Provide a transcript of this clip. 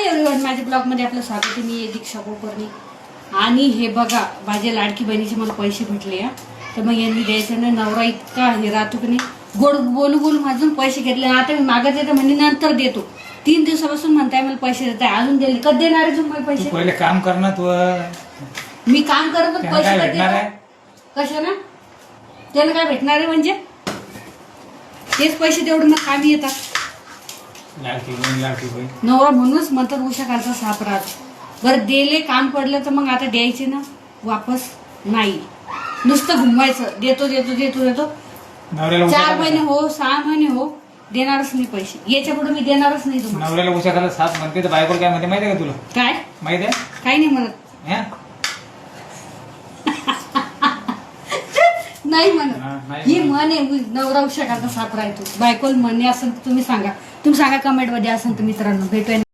Hi everyone, माझ्या blog मध्ये आपलं स्वागत आहे. मी दीक्षा कुलकर्णी. आणि हे बघा, माझ्या लाडकी बहिणीचे मला पैसे भेटले या. तर मग यांनी द्यायचं नाही. नवरा इतका हे राहतो की नाही, गोड बोलू बोलू माझून पैसे घेतले. आता मी मागत येते म्हणजे नंतर देतो. 3 दिवसापासून म्हणताय मला पैसे देताय, अजून दिले कधी देणार आहे तुम्ही पैसे? पहिले काम कर ना तू. मी काम करत पण पैसे कधी भेटणार आहे? कशा ना त्याला काय भेटणार आहे? म्हणजे तेच पैसे तेवढे मग कामी येतात. लाडकी बहीण नवरा म्हणूनच म्हणतात उषा खालचा साप राहत. बरं दिले, काम पडलं तर मग आता द्यायचे ना वापस नाही. नुसतं घुमवायचं, देतो देतो देतो देतो. नवऱ्याला 4 महिने हो 6 महिने हो देणारच नाही पैसे. याच्या पुढे मी देणारच नाही तुम्हाला. नवऱ्याला उशा खाला साप म्हणते तर बायकोला काय म्हणते माहिती आहे का तुला? काय माहिती आहे? काही नाही म्हणत. हा? नाही म्हणत. नाही ही म्हणे नवरा उषा खालचा साप राहतो. बायकोल म्हणे असं तुम्ही सांगा. तुम्ही सांगा कमेंट मध्ये असं तर मित्रांनो. भेटूया.